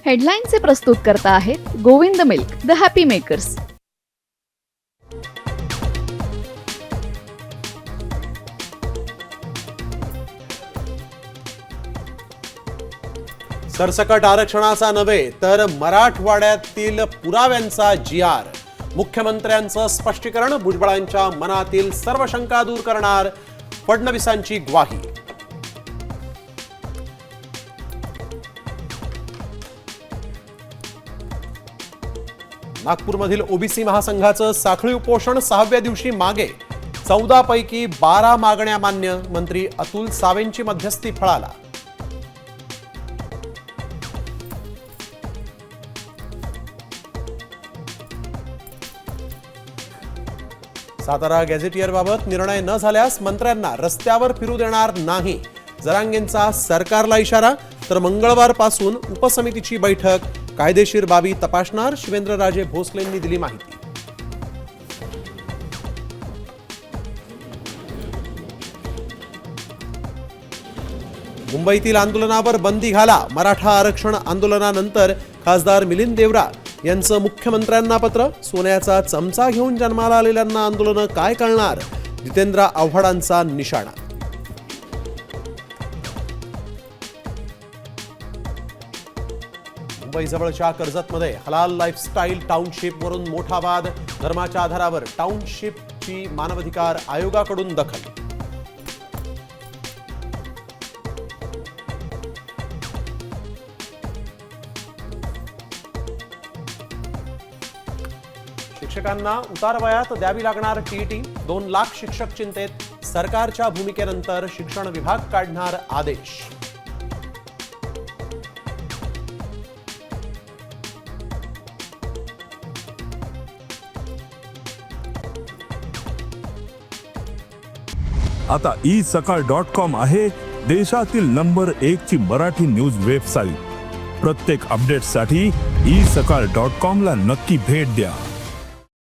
हेडलाईनचे प्रस्तुत करता आहेत Govind milk, the happy makers. सरसकट आरक्षणाचा नव्हे तर मराठवाड्यातील पुराव्यांचा जी.आर. मुख्यमंत्र्यांचं स्पष्टीकरण भुजबळांच्या मनातील सर्व शंका दूर करणार, फडणवीसांची ग्वाही. नागपूरमधील ओबीसी महासंघाचं साखळी उपोषण 6व्या दिवशी मागे. 14 पैकी 12 मागण्या मान्य. मंत्री अतुल सावेंची मध्यस्थी फळाला. सातारा गॅझेटियरबाबत निर्णय न झाल्यास मंत्र्यांना रस्त्यावर फिरू देणार नाही. जरांगेंचा सरकारला इशारा. तर मंगळवारपासून उपसमितीची बैठक. कायदेशीर बाबी तपासणार, शिवेंद्रराजे भोसलेंनी दिली माहिती. मुंबईतील आंदोलनावर बंदी घाला. मराठा आरक्षण आंदोलनानंतर खासदार मिलिंद देवरा यांचं मुख्यमंत्र्यांना पत्र. सोन्याचा चमचा घेऊन जन्माला आलेल्यांना आंदोलन काय कळणार, जितेंद्र आव्हाडांचा निशाणा. मुंबईजवळच्या कर्जतमध्ये हलाल लाईफस्टाईल टाउनशिपवरून मोठा वाद. धर्माच्या आधारावर टाउनशिपची मानवाधिकार आयोगाकडून दखल. शिक्षकांना उतारवयात द्यावी लागणार टीईटी. 2 लाख शिक्षक चिंतेत. सरकारच्या भूमिकेनंतर शिक्षण विभाग काढणार आदेश. आता isakal.com आहे देशातील नंबर 1 ची मराठी न्यूज वेबसाईट. प्रत्येक अपडेटसाठी isakal.com ला नक्की भेट द्या.